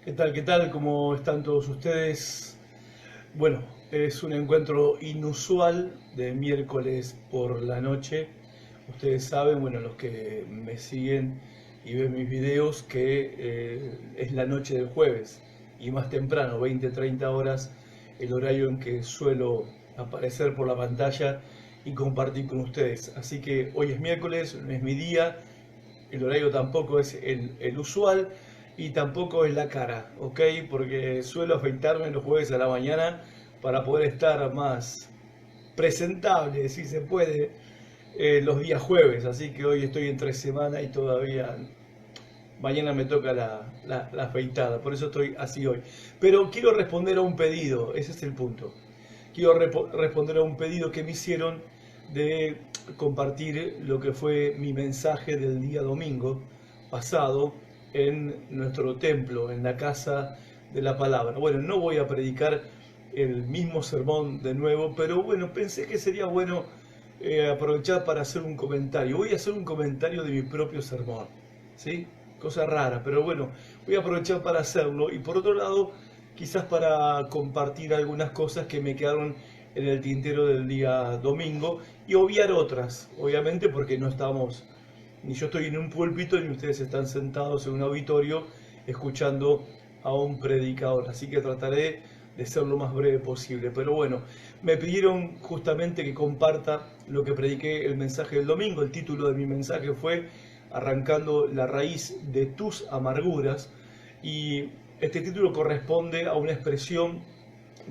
¿Qué tal? ¿Qué tal? ¿Cómo están todos ustedes? Bueno, es un encuentro inusual de miércoles por la noche. Ustedes saben, bueno, los que me siguen y ven mis videos, que es la noche del jueves y más temprano, 20-30 horas, el horario en que suelo aparecer por la pantalla y compartir con ustedes. Así que hoy es miércoles, no es mi día, el horario tampoco es el usual y tampoco es la cara, ¿ok? Porque suelo afeitarme los jueves a la mañana para poder estar más presentable, si se puede, los días jueves. Así que hoy estoy entre semana y todavía mañana me toca la afeitada, por eso estoy así hoy. Pero quiero responder a un pedido, ese es el punto. Quiero responder a un pedido que me hicieron de compartir lo que fue mi mensaje del día domingo pasado en nuestro templo, en la casa de la palabra. Bueno, no voy a predicar el mismo sermón de nuevo, pero bueno, pensé que sería bueno aprovechar para hacer un comentario. Voy a hacer un comentario de mi propio sermón, ¿sí? Cosa rara, pero bueno, voy a aprovechar para hacerlo y por otro lado, quizás para compartir algunas cosas que me quedaron en el tintero del día domingo y obviar otras, obviamente porque no estamos, ni yo estoy en un púlpito ni ustedes están sentados en un auditorio escuchando a un predicador, así que trataré de ser lo más breve posible. Pero bueno, me pidieron justamente que comparta lo que prediqué el mensaje del domingo. El título de mi mensaje fue Arrancando la raíz de tus amarguras, y este título corresponde a una expresión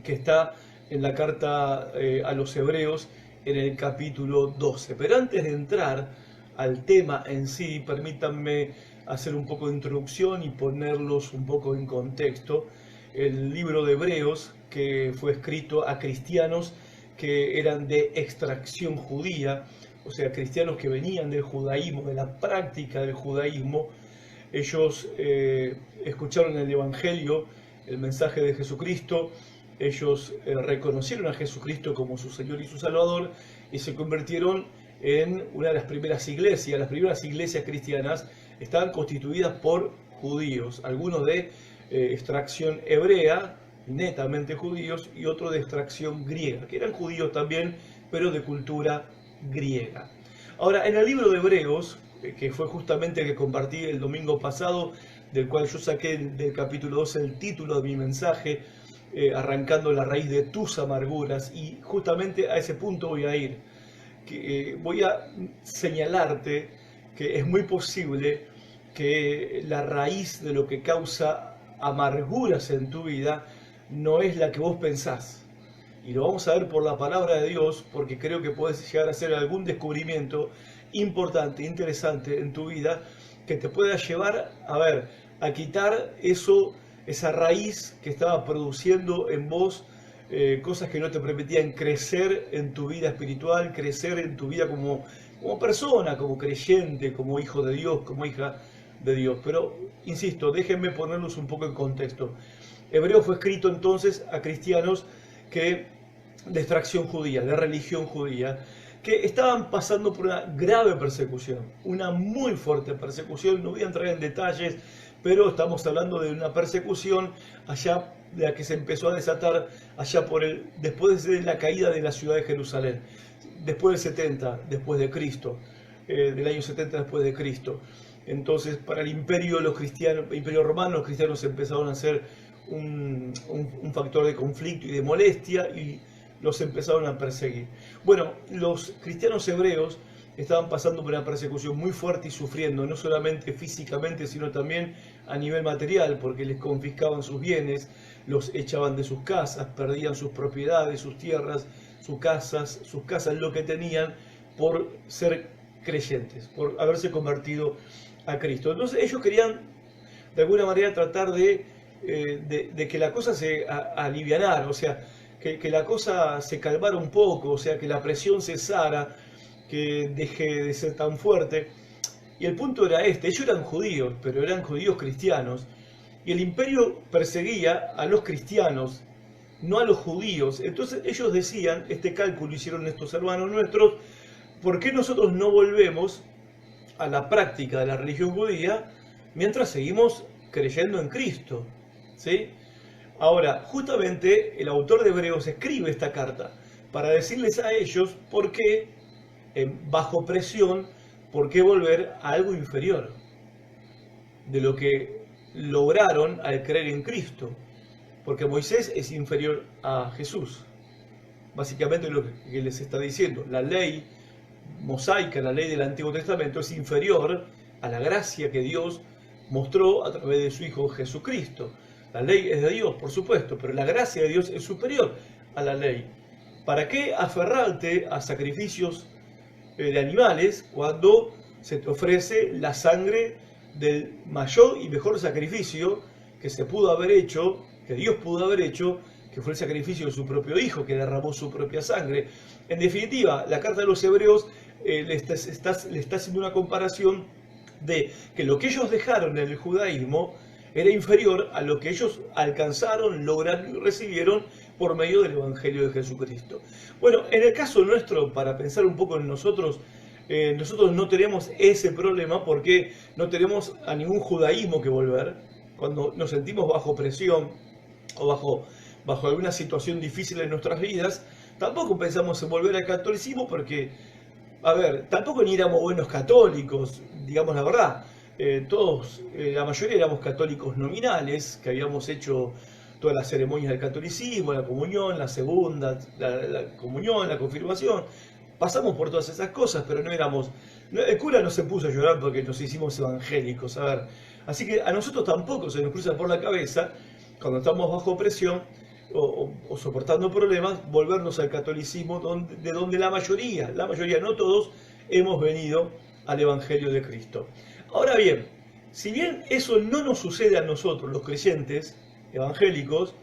que está en la carta a los Hebreos en el capítulo 12. Pero antes de entrar al tema en sí, permítanme hacer un poco de introducción y ponerlos un poco en contexto. El libro de Hebreos, que fue escrito a cristianos que eran de extracción judía, o sea, cristianos que venían del judaísmo, de la práctica del judaísmo. Ellos escucharon el Evangelio, el mensaje de Jesucristo, ellos reconocieron a Jesucristo como su Señor y su Salvador y se convirtieron en una de las primeras iglesias. Las primeras iglesias cristianas estaban constituidas por judíos, algunos de extracción hebrea, netamente judíos, y otros de extracción griega, que eran judíos también, pero de cultura griega. Ahora, en el libro de Hebreos, que fue justamente el que compartí el domingo pasado, del cual yo saqué del capítulo 12 el título de mi mensaje, arrancando la raíz de tus amarguras, y justamente a ese punto voy a ir. Voy a señalarte que es muy posible que la raíz de lo que causa amarguras en tu vida no es la que vos pensás. Y lo vamos a ver por la palabra de Dios, porque creo que puedes llegar a hacer algún descubrimiento importante, interesante en tu vida, que te pueda llevar a quitar esa raíz que estaba produciendo en vos cosas que no te permitían crecer en tu vida espiritual, crecer en tu vida como persona, como creyente, como hijo de Dios, como hija de Dios. Pero, insisto, déjenme ponerlos un poco en contexto. Hebreo fue escrito entonces a cristianos de extracción judía, de religión judía, que estaban pasando por una grave persecución, una muy fuerte persecución. No voy a entrar en detalles, pero estamos hablando de una persecución allá, de la que se empezó a desatar allá después de la caída de la ciudad de Jerusalén, después del 70 después de Cristo, del año 70 después de Cristo. Entonces, para el imperio romano, los cristianos empezaron a ser un factor de conflicto y de molestia, y los empezaron a perseguir. Bueno, los cristianos hebreos estaban pasando por una persecución muy fuerte y sufriendo, no solamente físicamente, sino también a nivel material, porque les confiscaban sus bienes, los echaban de sus casas, perdían sus propiedades, sus tierras, sus casas, lo que tenían, por ser creyentes, por haberse convertido a Cristo. Entonces ellos querían de alguna manera tratar de que la cosa se alivianara, o sea, que la cosa se calmara un poco, o sea, que la presión cesara, que deje de ser tan fuerte. Y el punto era este: ellos eran judíos, pero eran judíos cristianos, y el imperio perseguía a los cristianos, no a los judíos. Entonces ellos decían, este cálculo hicieron estos hermanos nuestros: ¿por qué nosotros no volvemos a la práctica de la religión judía mientras seguimos creyendo en Cristo? ¿sí? Ahora, justamente el autor de Hebreos escribe esta carta para decirles a ellos por qué, bajo presión, por qué volver a algo inferior de lo que lograron al creer en Cristo. Porque Moisés es inferior a Jesús. Básicamente lo que les está diciendo. La ley mosaica, la ley del Antiguo Testamento, es inferior a la gracia que Dios mostró a través de su Hijo Jesucristo. La ley es de Dios, por supuesto, pero la gracia de Dios es superior a la ley. ¿Para qué aferrarte a sacrificios de animales cuando se te ofrece la sangre del mayor y mejor sacrificio que se pudo haber hecho, que Dios pudo haber hecho, que fue el sacrificio de su propio Hijo, que derramó su propia sangre? En definitiva, la carta de los Hebreos le está haciendo una comparación de que lo que ellos dejaron en el judaísmo era inferior a lo que ellos alcanzaron, lograron y recibieron por medio del Evangelio de Jesucristo. Bueno, en el caso nuestro, para pensar un poco en nosotros, nosotros no tenemos ese problema porque no tenemos a ningún judaísmo que volver. Cuando nos sentimos bajo presión o bajo alguna situación difícil en nuestras vidas, tampoco pensamos en volver al catolicismo porque, a ver, tampoco ni éramos buenos católicos, digamos la verdad. La mayoría éramos católicos nominales, que habíamos hecho todas las ceremonias del catolicismo, la comunión, la segunda, la comunión, la confirmación. Pasamos por todas esas cosas, pero no éramos... El cura no se puso a llorar porque nos hicimos evangélicos, a ver. Así que a nosotros tampoco se nos cruza por la cabeza, cuando estamos bajo presión o soportando problemas, volvernos al catolicismo de donde la mayoría, no todos, hemos venido al Evangelio de Cristo. Ahora bien, si bien eso no nos sucede a nosotros, los creyentes evangélicos,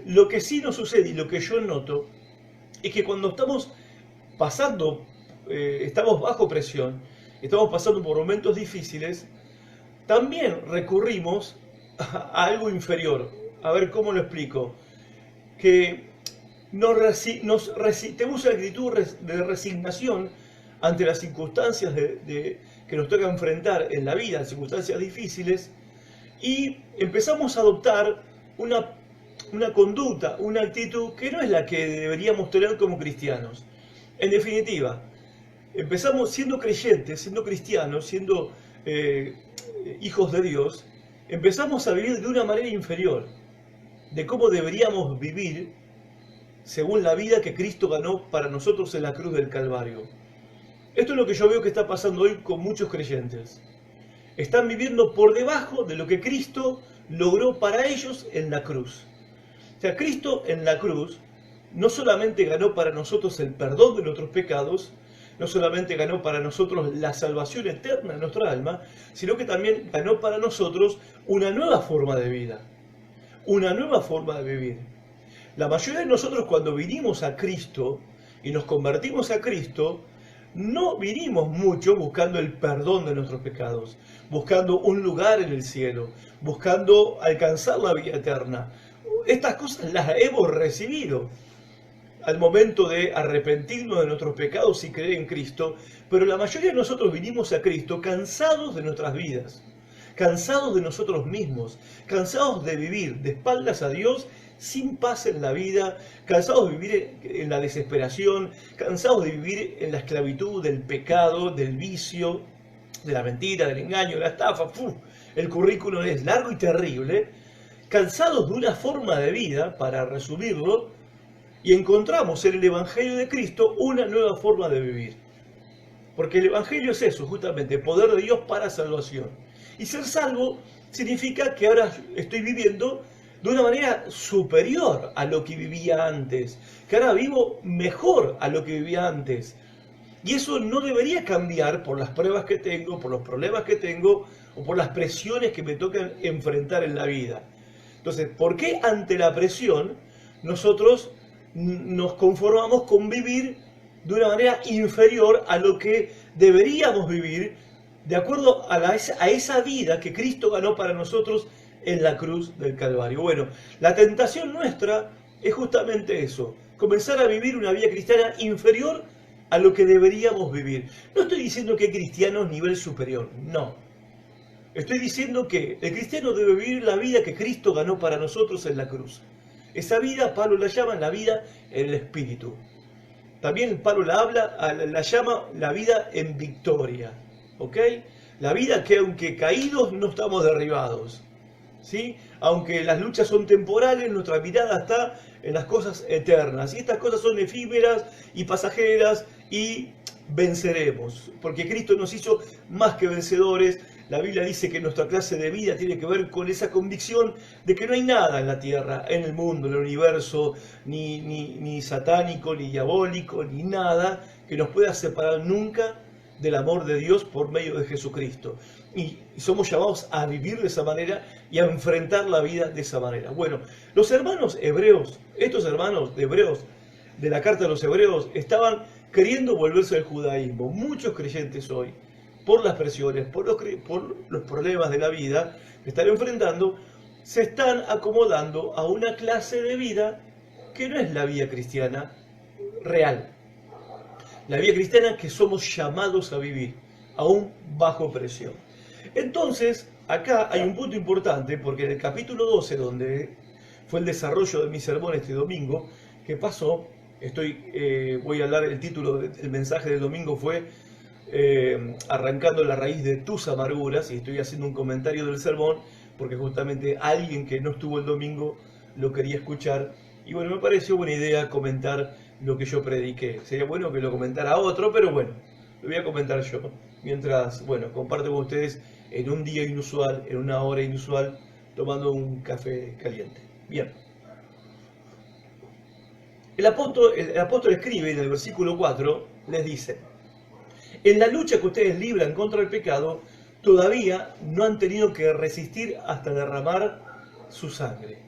lo que sí nos sucede y lo que yo noto es que cuando estamos estamos bajo presión, estamos pasando por momentos difíciles, también recurrimos a algo inferior. A ver cómo lo explico. Que tenemos una actitud de resignación ante las circunstancias que nos toca enfrentar en la vida, circunstancias difíciles, y empezamos a adoptar una conducta, una actitud que no es la que deberíamos tener como cristianos. En definitiva, empezamos siendo creyentes, siendo cristianos, siendo hijos de Dios, empezamos a vivir de una manera inferior de cómo deberíamos vivir según la vida que Cristo ganó para nosotros en la cruz del Calvario. Esto es lo que yo veo que está pasando hoy con muchos creyentes. Están viviendo por debajo de lo que Cristo logró para ellos en la cruz. O sea, Cristo en la cruz no solamente ganó para nosotros el perdón de nuestros pecados, no solamente ganó para nosotros la salvación eterna de nuestra alma, sino que también ganó para nosotros una nueva forma de vida, una nueva forma de vivir. La mayoría de nosotros cuando vinimos a Cristo y nos convertimos a Cristo, no vinimos mucho buscando el perdón de nuestros pecados, buscando un lugar en el cielo, buscando alcanzar la vida eterna. Estas cosas las hemos recibido al momento de arrepentirnos de nuestros pecados y creer en Cristo, pero la mayoría de nosotros vinimos a Cristo cansados de nuestras vidas, cansados de nosotros mismos, cansados de vivir de espaldas a Dios, sin paz en la vida, cansados de vivir en la desesperación, cansados de vivir en la esclavitud del pecado, del vicio, de la mentira, del engaño, de la estafa. El currículum es largo y terrible, cansados de una forma de vida, para resumirlo, y encontramos en el Evangelio de Cristo una nueva forma de vivir. Porque el Evangelio es eso, justamente, poder de Dios para salvación. Y ser salvo significa que ahora estoy viviendo de una manera superior a lo que vivía antes, que ahora vivo mejor a lo que vivía antes. Y eso no debería cambiar por las pruebas que tengo, por los problemas que tengo, o por las presiones que me tocan enfrentar en la vida. Entonces, ¿por qué ante la presión nosotros nos conformamos con vivir de una manera inferior a lo que deberíamos vivir de acuerdo a esa vida que Cristo ganó para nosotros en la cruz del Calvario? Bueno, la tentación nuestra es justamente eso, comenzar a vivir una vida cristiana inferior a lo que deberíamos vivir. No estoy diciendo que hay cristianos nivel superior, no. Estoy diciendo que el cristiano debe vivir la vida que Cristo ganó para nosotros en la cruz. Esa vida, Pablo la llama la vida en el Espíritu. También Pablo la llama la vida en victoria. ¿Ok? La vida que aunque caídos no estamos derribados. ¿Sí? Aunque las luchas son temporales, nuestra mirada está en las cosas eternas. Y estas cosas son efímeras y pasajeras y venceremos. Porque Cristo nos hizo más que vencedores. La Biblia dice que nuestra clase de vida tiene que ver con esa convicción de que no hay nada en la tierra, en el mundo, en el universo, ni satánico, ni diabólico, ni nada que nos pueda separar nunca del amor de Dios por medio de Jesucristo. Y somos llamados a vivir de esa manera y a enfrentar la vida de esa manera. Bueno, los hermanos hebreos, estos hermanos de hebreos, de la carta de los hebreos, estaban queriendo volverse al judaísmo. Muchos creyentes hoy, por las presiones, por los problemas de la vida que están enfrentando, se están acomodando a una clase de vida que no es la vida cristiana real. La vida cristiana que somos llamados a vivir, aún bajo presión. Entonces, acá hay un punto importante, porque en el capítulo 12, donde fue el desarrollo de mi sermón este domingo, que pasó, voy a hablar, el título del mensaje del domingo fue arrancando la raíz de tus amarguras, y estoy haciendo un comentario del sermón, porque justamente alguien que no estuvo el domingo lo quería escuchar, y bueno, me pareció buena idea comentar lo que yo prediqué. Sería bueno que lo comentara otro, pero bueno, lo voy a comentar yo, mientras, bueno, comparto con ustedes en un día inusual, en una hora inusual, tomando un café caliente. Bien. El apóstol escribe en el versículo 4, les dice: en la lucha que ustedes libran contra el pecado, todavía no han tenido que resistir hasta derramar su sangre.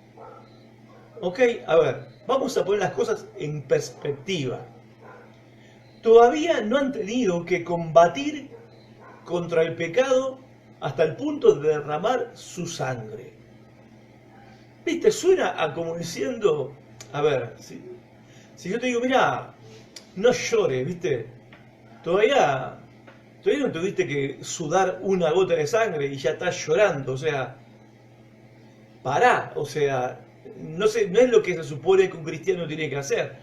Ok, a ver, vamos a poner las cosas en perspectiva. Todavía no han tenido que combatir contra el pecado hasta el punto de derramar su sangre. ¿Viste? Suena a como diciendo, a ver, si yo te digo, mira, no llores, ¿viste? Todavía no tuviste que sudar una gota de sangre y ya estás llorando, o sea, pará, o sea, no es lo que se supone que un cristiano tiene que hacer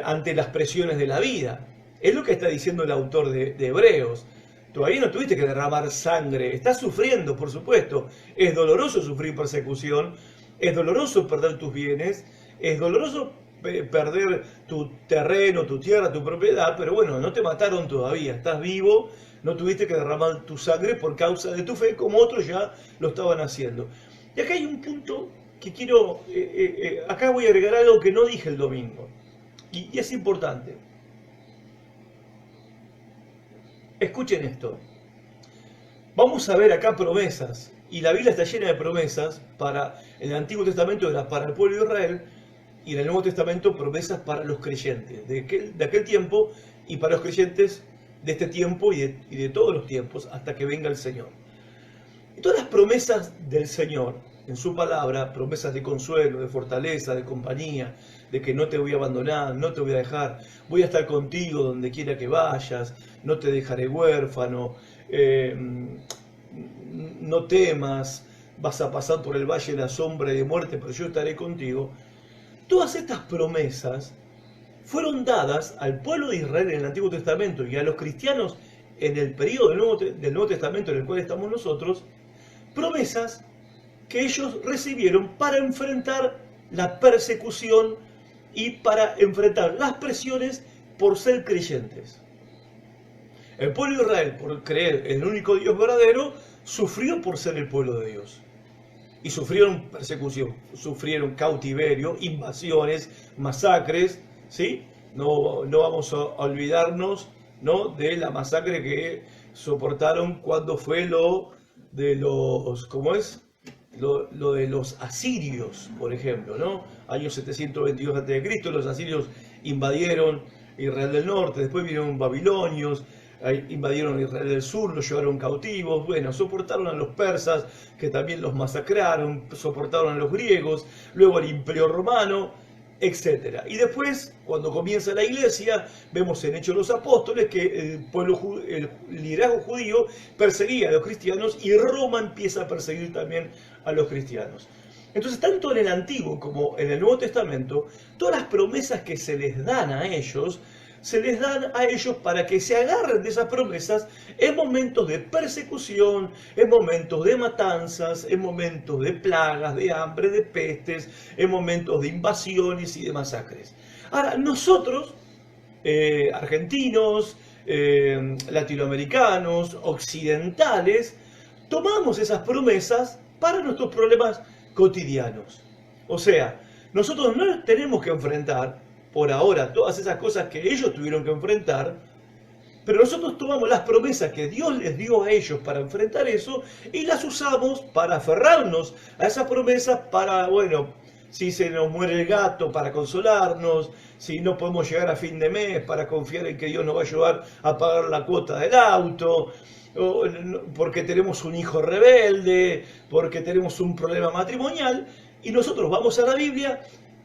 ante las presiones de la vida. Es lo que está diciendo el autor de Hebreos. Todavía no tuviste que derramar sangre, estás sufriendo, por supuesto. Es doloroso sufrir persecución, es doloroso perder tus bienes, es doloroso perder tu terreno, tu tierra, tu propiedad, pero bueno, no te mataron todavía, estás vivo, no tuviste que derramar tu sangre por causa de tu fe, como otros ya lo estaban haciendo. Y acá hay un punto que quiero, acá voy a agregar algo que no dije el domingo, y es importante. Escuchen esto. Vamos a ver acá promesas, y la Biblia está llena de promesas. En el Antiguo Testamento era para el pueblo de Israel, y en el Nuevo Testamento promesas para los creyentes de aquel tiempo, y para los creyentes de este tiempo y de todos los tiempos hasta que venga el Señor. Y todas las promesas del Señor en su palabra, promesas de consuelo, de fortaleza, de compañía, de que no te voy a abandonar, no te voy a dejar, voy a estar contigo donde quiera que vayas, no te dejaré huérfano, no temas, vas a pasar por el valle de la sombra y de muerte, pero yo estaré contigo. Todas estas promesas fueron dadas al pueblo de Israel en el Antiguo Testamento y a los cristianos en el periodo del Nuevo Testamento en el cual estamos nosotros, promesas que ellos recibieron para enfrentar la persecución y para enfrentar las presiones por ser creyentes. El pueblo de Israel, por creer en el único Dios verdadero, sufrió por ser el pueblo de Dios. Y sufrieron persecución, sufrieron cautiverio, invasiones, masacres, ¿sí? No vamos a olvidarnos, ¿no?, de la masacre que soportaron cuando fue lo de los, ¿cómo es? Lo de los asirios, por ejemplo, ¿no? Año 722 a.C., los asirios invadieron Israel del norte, después vinieron babilonios, invadieron Israel del sur, los llevaron cautivos, bueno, soportaron a los persas, que también los masacraron, soportaron a los griegos, luego al Imperio Romano, etcétera. Y después, cuando comienza la iglesia, vemos en Hechos de los Apóstoles que el liderazgo judío perseguía a los cristianos y Roma empieza a perseguir también a los cristianos. Entonces, tanto en el Antiguo como en el Nuevo Testamento, todas las promesas que se les dan a ellos, se les dan a ellos para que se agarren de esas promesas en momentos de persecución, en momentos de matanzas, en momentos de plagas, de hambre, de pestes, en momentos de invasiones y de masacres. Ahora, nosotros, argentinos, latinoamericanos, occidentales, tomamos esas promesas para nuestros problemas cotidianos. O sea, nosotros no tenemos que enfrentar por ahora todas esas cosas que ellos tuvieron que enfrentar, pero nosotros tomamos las promesas que Dios les dio a ellos para enfrentar eso y las usamos para aferrarnos a esas promesas para, bueno, si se nos muere el gato, para consolarnos, si no podemos llegar a fin de mes, para confiar en que Dios nos va a ayudar a pagar la cuota del auto, porque tenemos un hijo rebelde, porque tenemos un problema matrimonial, y nosotros vamos a la Biblia,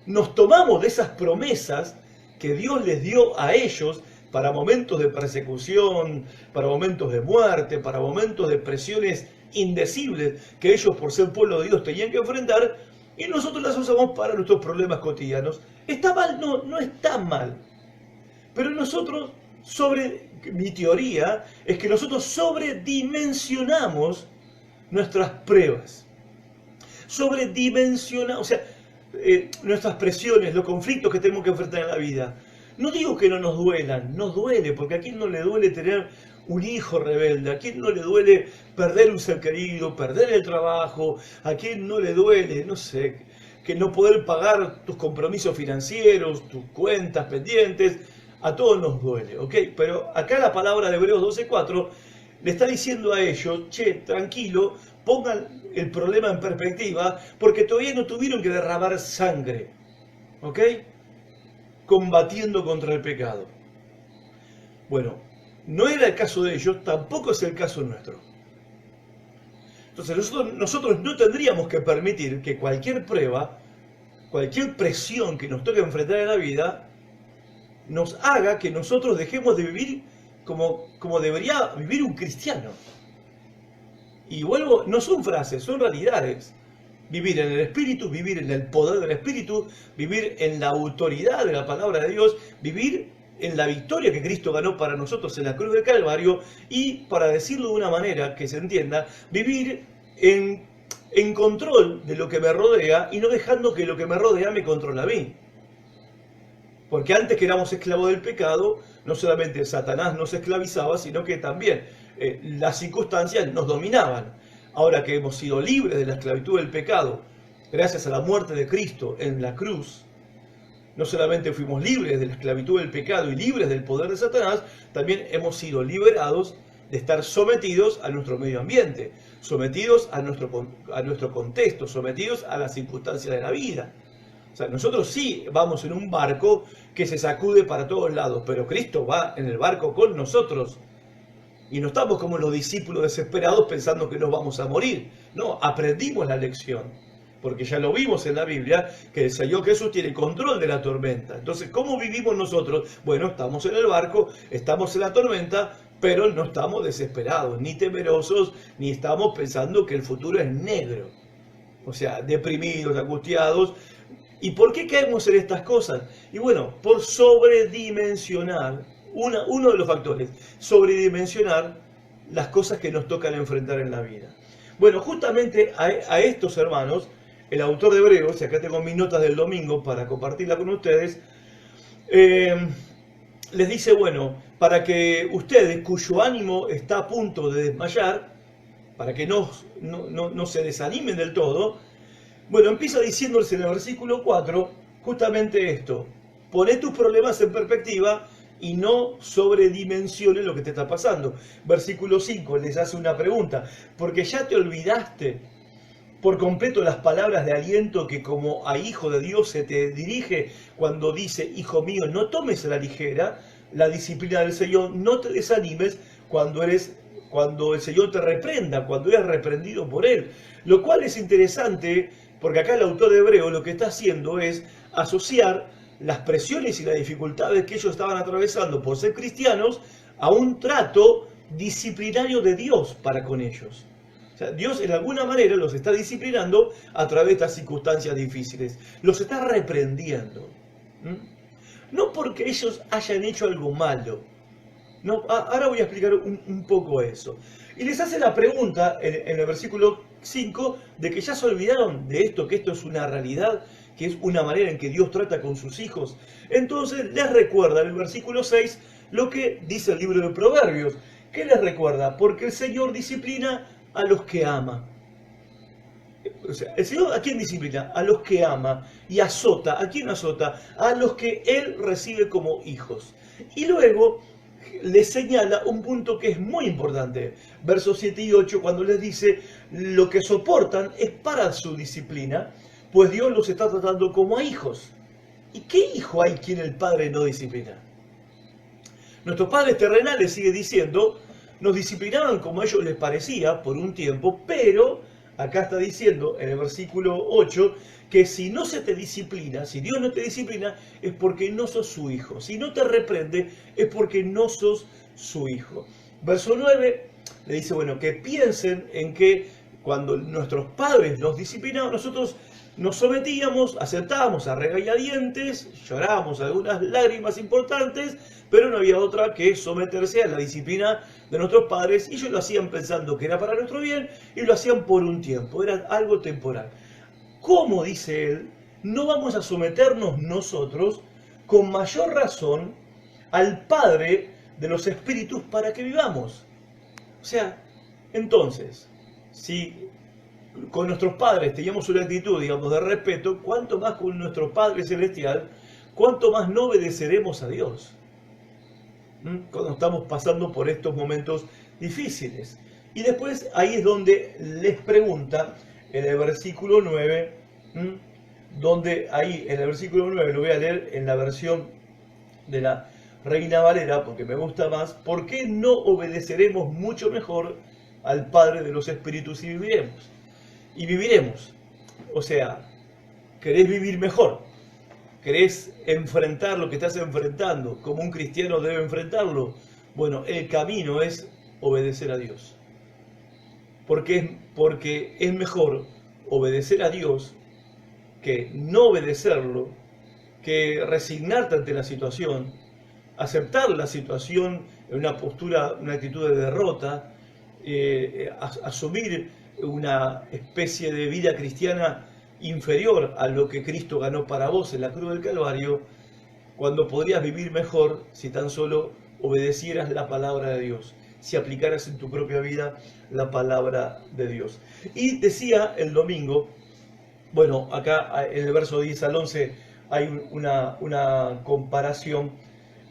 nos tomamos de esas promesas que Dios les dio a ellos para momentos de persecución, para momentos de muerte, para momentos de presiones indecibles que ellos por ser pueblo de Dios tenían que enfrentar, y nosotros las usamos para nuestros problemas cotidianos. ¿Está mal? No, no está mal. Pero nosotros, mi teoría es que nosotros sobredimensionamos nuestras pruebas. Sobredimensionamos, o sea, nuestras presiones, los conflictos que tenemos que enfrentar en la vida. No digo que no nos duelan, nos duele, porque a quién no le duele tener un hijo rebelde, a quién no le duele perder un ser querido, perder el trabajo, a quién no le duele, no sé, que no poder pagar tus compromisos financieros, tus cuentas pendientes, a todos nos duele, ¿ok? Pero acá la palabra de Hebreos 12:4 le está diciendo a ellos, che, tranquilo, pongan el problema en perspectiva, porque todavía no tuvieron que derramar sangre, ¿ok? Combatiendo contra el pecado. Bueno, no era el caso de ellos, tampoco es el caso nuestro. Entonces nosotros no tendríamos que permitir que cualquier prueba, cualquier presión que nos toque enfrentar en la vida, nos haga que nosotros dejemos de vivir como debería vivir un cristiano. Y vuelvo, no son frases, son realidades. Vivir en el Espíritu, vivir en el poder del Espíritu, vivir en la autoridad de la palabra de Dios, vivir en la victoria que Cristo ganó para nosotros en la cruz del Calvario y, para decirlo de una manera que se entienda, vivir en control de lo que me rodea y no dejando que lo que me rodea me controle a mí. Porque antes que éramos esclavos del pecado, no solamente Satanás nos esclavizaba, sino que también las circunstancias nos dominaban. Ahora que hemos sido libres de la esclavitud del pecado, gracias a la muerte de Cristo en la cruz, no solamente fuimos libres de la esclavitud del pecado y libres del poder de Satanás, también hemos sido liberados de estar sometidos a nuestro medio ambiente, sometidos a nuestro contexto, sometidos a las circunstancias de la vida. O sea, nosotros sí vamos en un barco que se sacude para todos lados, pero Cristo va en el barco con nosotros. Y no estamos como los discípulos desesperados pensando que nos vamos a morir. No, aprendimos la lección. Porque ya lo vimos en la Biblia, que el Señor Jesús tiene control de la tormenta. Entonces, ¿cómo vivimos nosotros? Bueno, estamos en el barco, estamos en la tormenta, pero no estamos desesperados, ni temerosos, ni estamos pensando que el futuro es negro. O sea, deprimidos, angustiados. ¿Y por qué caemos en estas cosas? Y bueno, por sobredimensionar, uno de los factores, sobredimensionar las cosas que nos tocan enfrentar en la vida. Bueno, justamente a estos hermanos, el autor de Hebreos, y acá tengo mis notas del domingo para compartirla con ustedes, les dice, bueno, para que ustedes, cuyo ánimo está a punto de desmayar, para que no se desanimen del todo, bueno, empieza diciéndoles en el versículo 4 justamente esto: poné tus problemas en perspectiva y no sobredimensiones lo que te está pasando. Versículo 5 les hace una pregunta: porque ya te olvidaste por completo las palabras de aliento que como a hijo de Dios se te dirige cuando dice, hijo mío, no tomes a la ligera la disciplina del Señor, no te desanimes cuando el Señor te reprenda, cuando eres reprendido por Él. Lo cual es interesante, porque acá el autor de Hebreo lo que está haciendo es asociar las presiones y las dificultades que ellos estaban atravesando por ser cristianos a un trato disciplinario de Dios para con ellos. O sea, Dios en alguna manera los está disciplinando a través de estas circunstancias difíciles. Los está reprendiendo. No porque ellos hayan hecho algo malo. No, ahora voy a explicar un poco eso. Y les hace la pregunta en el versículo 5 de que ya se olvidaron de esto, que esto es una realidad, que es una manera en que Dios trata con sus hijos. Entonces les recuerda en el versículo 6 lo que dice el libro de Proverbios. ¿Qué les recuerda? Porque el Señor disciplina a los que ama. O sea, el Señor, ¿a quién disciplina? A los que ama. Y azota. ¿A quién azota? A los que Él recibe como hijos. Y luego les señala un punto que es muy importante. Versos 7 y 8, cuando les dice, lo que soportan es para su disciplina, pues Dios los está tratando como a hijos. ¿Y qué hijo hay quien el Padre no disciplina? Nuestros padres terrenales, sigue diciendo, nos disciplinaban como a ellos les parecía por un tiempo, pero acá está diciendo en el versículo 8 que si no se te disciplina, si Dios no te disciplina, es porque no sos su hijo. Si no te reprende, es porque no sos su hijo. Verso 9 le dice, bueno, que piensen en que cuando nuestros padres nos disciplinaban, nosotros nos sometíamos, aceptábamos a regañadientes, llorábamos algunas lágrimas importantes, pero no había otra que someterse a la disciplina de nuestros padres, y ellos lo hacían pensando que era para nuestro bien, y lo hacían por un tiempo, era algo temporal. ¿Cómo, dice él, no vamos a someternos nosotros con mayor razón al Padre de los espíritus para que vivamos? O sea, entonces, si con nuestros padres teníamos una actitud, digamos, de respeto, ¿cuánto más con nuestro Padre Celestial, cuánto más no obedeceremos a Dios? Cuando estamos pasando por estos momentos difíciles. Y después ahí es donde les pregunta, en el versículo 9, donde ahí en el versículo 9, lo voy a leer en la versión de la Reina Valera, porque me gusta más, ¿por qué no obedeceremos mucho mejor al Padre de los Espíritus y viviremos? Y viviremos. O sea, ¿querés vivir mejor? ¿Querés enfrentar lo que estás enfrentando como un cristiano debe enfrentarlo? Bueno, el camino es obedecer a Dios. Porque es mejor obedecer a Dios que no obedecerlo, que resignarte ante la situación, aceptar la situación en una postura, una actitud de derrota, asumir una especie de vida cristiana inferior a lo que Cristo ganó para vos en la cruz del Calvario, cuando podrías vivir mejor si tan solo obedecieras la palabra de Dios, si aplicaras en tu propia vida la palabra de Dios. Y decía el domingo, bueno, acá en el verso 10 al 11 hay una comparación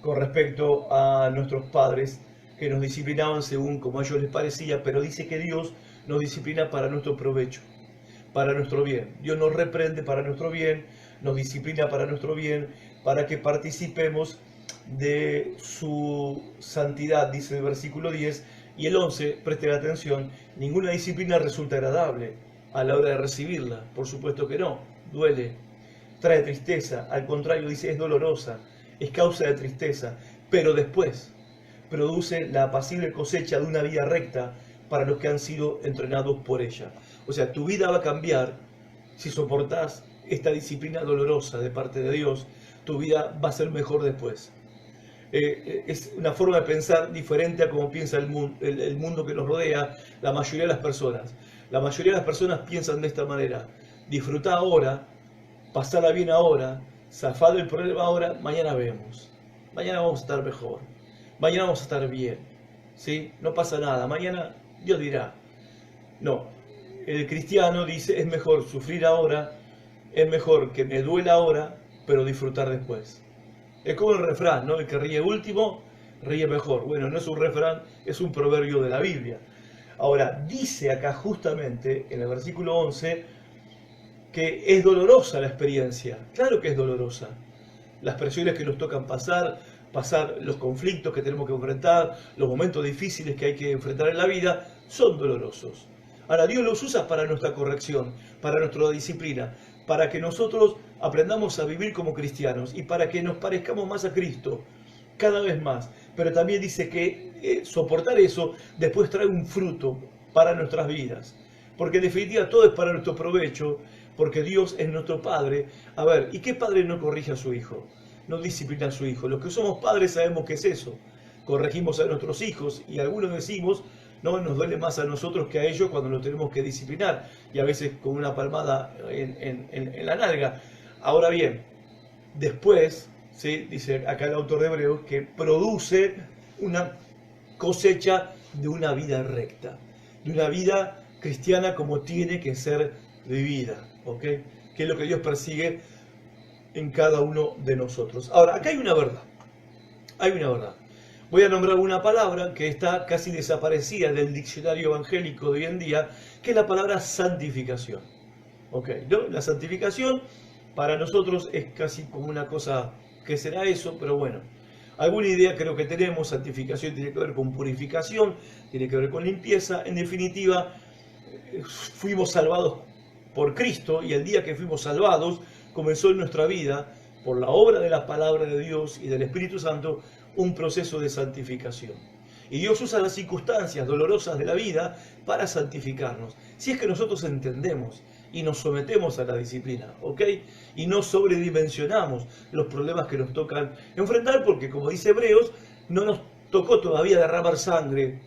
con respecto a nuestros padres que nos disciplinaban según como a ellos les parecía, pero dice que Dios nos disciplina para nuestro provecho, para nuestro bien. Dios nos reprende para nuestro bien, nos disciplina para nuestro bien, para que participemos de su santidad, dice el versículo 10, y el 11, presten atención, ninguna disciplina resulta agradable a la hora de recibirla, por supuesto que no, duele, trae tristeza, al contrario dice es dolorosa, es causa de tristeza, pero después produce la apacible cosecha de una vida recta para los que han sido entrenados por ella. O sea, tu vida va a cambiar si soportás esta disciplina dolorosa de parte de Dios, tu vida va a ser mejor después. Es una forma de pensar diferente a cómo piensa el mundo que nos rodea, la mayoría de las personas. La mayoría de las personas piensan de esta manera: disfrutá ahora, pasala bien ahora, zafá del problema ahora, mañana vemos. Mañana vamos a estar mejor, mañana vamos a estar bien, ¿sí? No pasa nada, mañana Dios dirá. No, el cristiano dice, es mejor sufrir ahora, es mejor que me duela ahora, pero disfrutar después. Es como el refrán, ¿no? El que ríe último, ríe mejor. Bueno, no es un refrán, es un proverbio de la Biblia. Ahora, dice acá justamente, en el versículo 11, que es dolorosa la experiencia. Claro que es dolorosa. Las presiones que nos tocan pasar los conflictos que tenemos que enfrentar, los momentos difíciles que hay que enfrentar en la vida, son dolorosos. Ahora, Dios los usa para nuestra corrección, para nuestra disciplina, para que nosotros aprendamos a vivir como cristianos y para que nos parezcamos más a Cristo, cada vez más. Pero también dice que soportar eso después trae un fruto para nuestras vidas. Porque en definitiva todo es para nuestro provecho, porque Dios es nuestro Padre. A ver, ¿y qué padre no corrige a su hijo? No disciplina a su hijo. Los que somos padres sabemos qué es eso. Corregimos a nuestros hijos y algunos decimos, no, nos duele más a nosotros que a ellos cuando lo tenemos que disciplinar. Y a veces con una palmada en la nalga. Ahora bien, después, ¿sí?, dice acá el autor de Hebreos, que produce una cosecha de una vida recta, de una vida cristiana como tiene que ser vivida, ¿ok? Que es lo que Dios persigue en cada uno de nosotros. Ahora, acá hay una verdad. Voy a nombrar una palabra que está casi desaparecida del diccionario evangélico de hoy en día, que es la palabra santificación. ¿Ok? ¿No? La santificación para nosotros es casi como una cosa, ¿qué será eso? Pero bueno, alguna idea creo que tenemos. Santificación tiene que ver con purificación, tiene que ver con limpieza. En definitiva, fuimos salvados por Cristo y el día que fuimos salvados comenzó en nuestra vida, por la obra de la palabra de Dios y del Espíritu Santo, un proceso de santificación. Y Dios usa las circunstancias dolorosas de la vida para santificarnos. Si es que nosotros entendemos y nos sometemos a la disciplina, ¿ok? Y no sobredimensionamos los problemas que nos tocan enfrentar, porque como dice Hebreos, no nos tocó todavía derramar sangre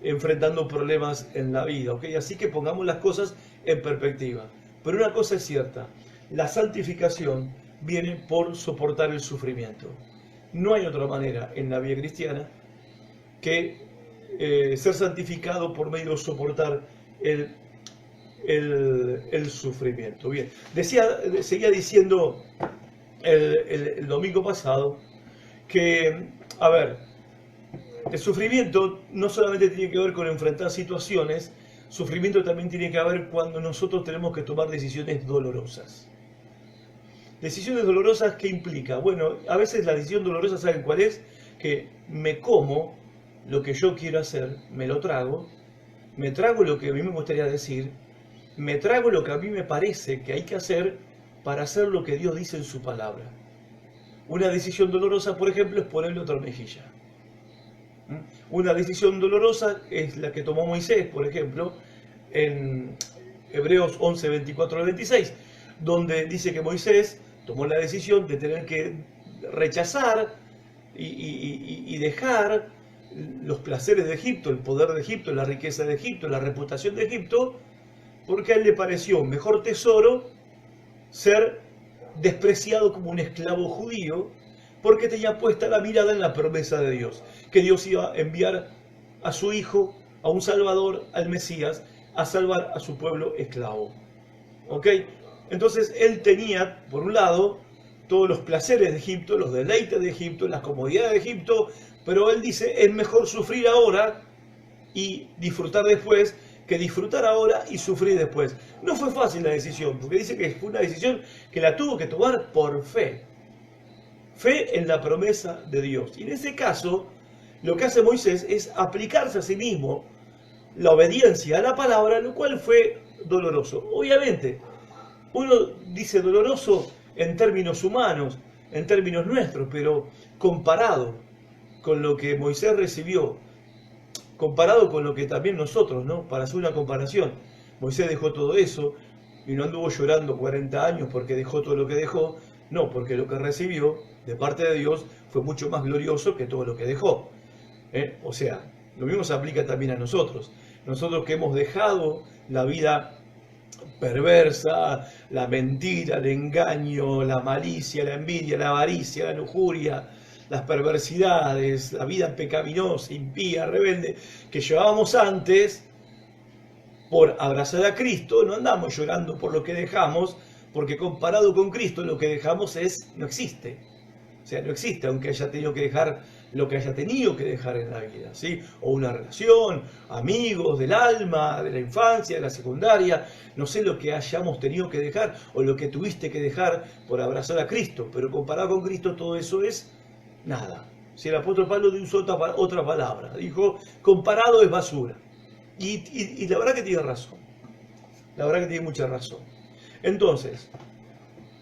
enfrentando problemas en la vida, ¿ok? Así que pongamos las cosas en perspectiva. Pero una cosa es cierta, la santificación viene por soportar el sufrimiento. No hay otra manera en la vida cristiana que ser santificado por medio de soportar el sufrimiento. Bien, seguía diciendo el domingo pasado que, a ver, el sufrimiento no solamente tiene que ver con enfrentar situaciones, sufrimiento también tiene que ver cuando nosotros tenemos que tomar decisiones dolorosas. Decisiones dolorosas, ¿qué implica? Bueno, a veces la decisión dolorosa, ¿saben cuál es? Que me como lo que yo quiero hacer, me lo trago, me trago lo que a mí me gustaría decir, me trago lo que a mí me parece que hay que hacer para hacer lo que Dios dice en su palabra. Una decisión dolorosa, por ejemplo, es ponerle otra mejilla. Una decisión dolorosa es la que tomó Moisés, por ejemplo, en Hebreos 11, 24 al 26, donde dice que Moisés tomó la decisión de tener que rechazar y dejar los placeres de Egipto, el poder de Egipto, la riqueza de Egipto, la reputación de Egipto, porque a él le pareció mejor tesoro ser despreciado como un esclavo judío, porque tenía puesta la mirada en la promesa de Dios, que Dios iba a enviar a su Hijo, a un Salvador, al Mesías, a salvar a su pueblo esclavo. ¿Ok? Entonces él tenía, por un lado, todos los placeres de Egipto, los deleites de Egipto, las comodidades de Egipto, pero él dice, es mejor sufrir ahora y disfrutar después, que disfrutar ahora y sufrir después. No fue fácil la decisión, porque dice que fue una decisión que la tuvo que tomar por fe. Fe en la promesa de Dios. Y en ese caso, lo que hace Moisés es aplicarse a sí mismo la obediencia a la palabra, lo cual fue doloroso. Obviamente, uno dice doloroso en términos humanos, en términos nuestros, pero comparado con lo que Moisés recibió, comparado con lo que también nosotros, ¿no? Para hacer una comparación, Moisés dejó todo eso y no anduvo llorando 40 años porque dejó todo lo que dejó, no, porque lo que recibió de parte de Dios fue mucho más glorioso que todo lo que dejó. O sea, lo mismo se aplica también a nosotros. Nosotros que hemos dejado la vida perversa, la mentira, el engaño, la malicia, la envidia, la avaricia, la lujuria, las perversidades, la vida pecaminosa, impía, rebelde, que llevábamos antes, por abrazar a Cristo, no andamos llorando por lo que dejamos, porque comparado con Cristo lo que dejamos no existe. O sea, no existe, aunque haya tenido que dejar lo que haya tenido que dejar en la vida, ¿sí? O una relación, amigos del alma, de la infancia, de la secundaria, no sé lo que hayamos tenido que dejar o lo que tuviste que dejar por abrazar a Cristo, pero comparado con Cristo todo eso es nada. Si el apóstol Pablo usó otra palabra, dijo, comparado es basura. Y la verdad que tiene razón. La verdad que tiene mucha razón. Entonces,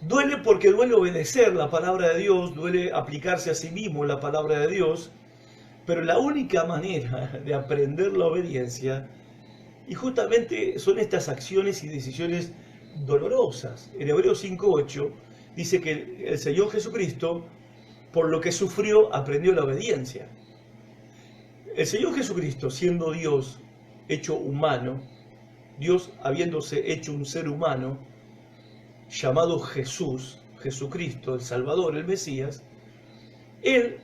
duele porque duele obedecer la palabra de Dios, duele aplicarse a sí mismo la palabra de Dios, pero la única manera de aprender la obediencia, y justamente son estas acciones y decisiones dolorosas. En Hebreos 5:8 dice que el Señor Jesucristo, por lo que sufrió, aprendió la obediencia. El Señor Jesucristo, siendo Dios hecho humano, Dios habiéndose hecho un ser humano, llamado Jesús, Jesucristo, el Salvador, el Mesías, Él,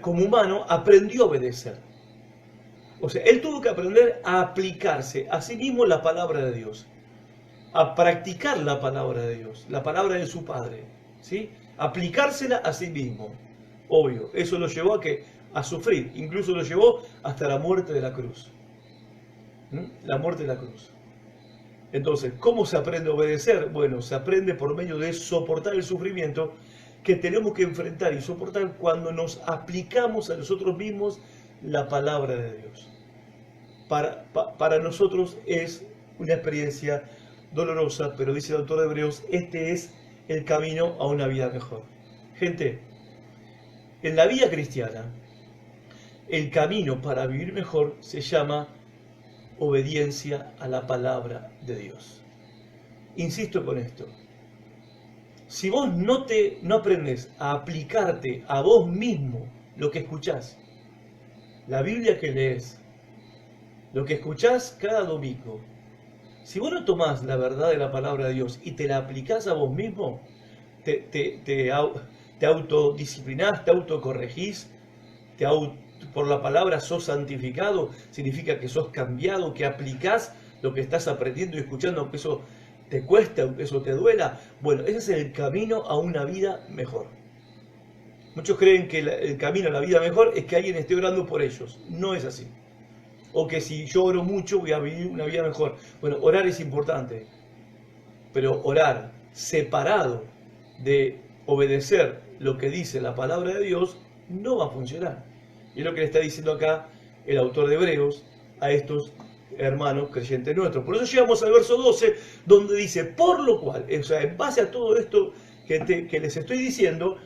como humano, aprendió a obedecer. O sea, Él tuvo que aprender a aplicarse a sí mismo la palabra de Dios, a practicar la palabra de Dios, la palabra de su Padre, ¿sí? Aplicársela a sí mismo. Obvio, eso lo llevó a sufrir, incluso lo llevó hasta la muerte de la cruz. La muerte de la cruz. Entonces, ¿cómo se aprende a obedecer? Bueno, se aprende por medio de soportar el sufrimiento que tenemos que enfrentar y soportar cuando nos aplicamos a nosotros mismos la palabra de Dios. Para nosotros es una experiencia dolorosa, pero dice el autor de Hebreos, este es el camino a una vida mejor. Gente, en la vida cristiana, el camino para vivir mejor se llama obediencia a la palabra de Dios. Insisto con esto. Si vos no aprendés a aplicarte a vos mismo lo que escuchás, la Biblia que lees, lo que escuchás cada domingo, si vos no tomás la verdad de la palabra de Dios y te la aplicás a vos mismo, te autodisciplinás, te autocorregís, por la palabra sos santificado, significa que sos cambiado, que aplicás lo que estás aprendiendo y escuchando, aunque eso te cueste, aunque eso te duela. Bueno, ese es el camino a una vida mejor. Muchos creen que el camino a la vida mejor es que alguien esté orando por ellos. No es así. O que si yo oro mucho voy a vivir una vida mejor. Bueno, orar es importante, pero orar separado de obedecer lo que dice la palabra de Dios no va a funcionar. Y es lo que le está diciendo acá el autor de Hebreos a estos hermanos creyentes nuestros. Por eso llegamos al verso 12, donde dice, por lo cual, o sea, en base a todo esto que les estoy diciendo,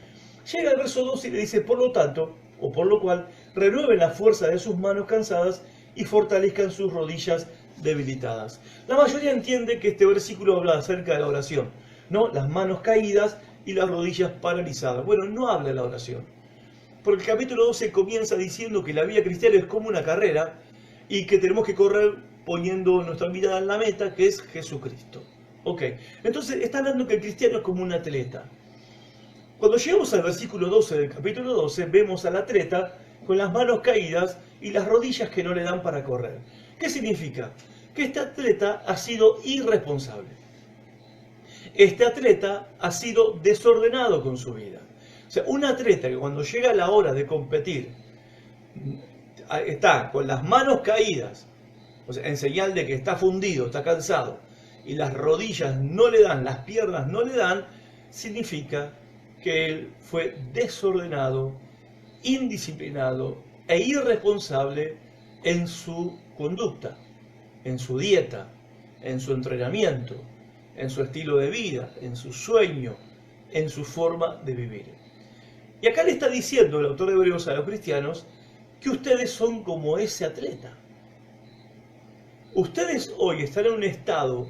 llega al verso 12 y le dice, por lo tanto, o por lo cual, renueven la fuerza de sus manos cansadas y fortalezcan sus rodillas debilitadas. La mayoría entiende que este versículo habla acerca de la oración, ¿no? Las manos caídas y las rodillas paralizadas. Bueno, no habla de la oración. Porque el capítulo 12 comienza diciendo que la vida cristiana es como una carrera y que tenemos que correr poniendo nuestra mirada en la meta, que es Jesucristo. Ok, entonces está hablando que el cristiano es como un atleta. Cuando llegamos al versículo 12 del capítulo 12, vemos al atleta con las manos caídas y las rodillas que no le dan para correr. ¿Qué significa? Que este atleta ha sido irresponsable. Este atleta ha sido desordenado con su vida. O sea, un atleta que cuando llega la hora de competir está con las manos caídas, o sea, en señal de que está fundido, está cansado, y las rodillas no le dan, las piernas no le dan, significa que él fue desordenado, indisciplinado e irresponsable en su conducta, en su dieta, en su entrenamiento, en su estilo de vida, en su sueño, en su forma de vivir. Y acá le está diciendo el autor de Hebreos a los cristianos que ustedes son como ese atleta. Ustedes hoy están en un estado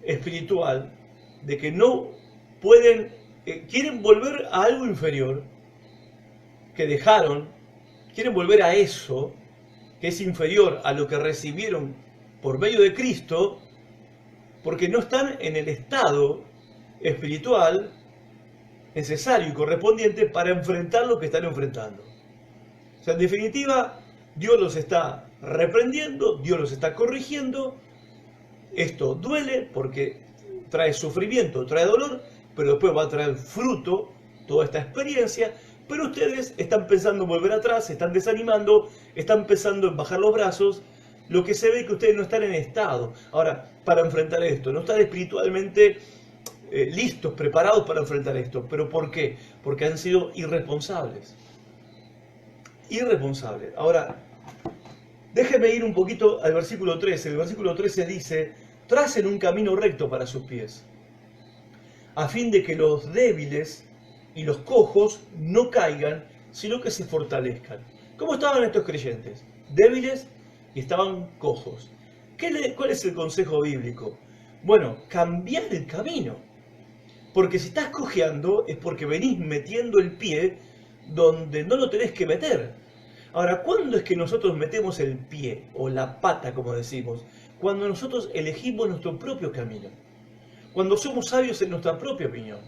espiritual de que no pueden, quieren volver a algo inferior que dejaron, quieren volver a eso que es inferior a lo que recibieron por medio de Cristo, porque no están en el estado espiritual necesario y correspondiente para enfrentar lo que están enfrentando. O sea, en definitiva, Dios los está reprendiendo, Dios los está corrigiendo. Esto duele porque trae sufrimiento, trae dolor, pero después va a traer fruto toda esta experiencia. Pero ustedes están pensando en volver atrás, se están desanimando, están pensando en bajar los brazos. Lo que se ve es que ustedes no están en estado ahora para enfrentar esto, no están espiritualmente listos, preparados para enfrentar esto. ¿Pero por qué? Porque han sido irresponsables. Irresponsables. Ahora, Déjeme ir un poquito al versículo 13. El versículo 13 dice, tracen un camino recto para sus pies, a fin de que los débiles y los cojos no caigan, sino que se fortalezcan. ¿Cómo estaban estos creyentes? Débiles y estaban cojos. ¿Cuál es el consejo bíblico? Bueno, cambiar el camino. Porque si estás cojeando es porque venís metiendo el pie donde no lo tenés que meter. Ahora, ¿cuándo es que nosotros metemos el pie o la pata, como decimos? Cuando nosotros elegimos nuestro propio camino. Cuando somos sabios en nuestra propia opinión.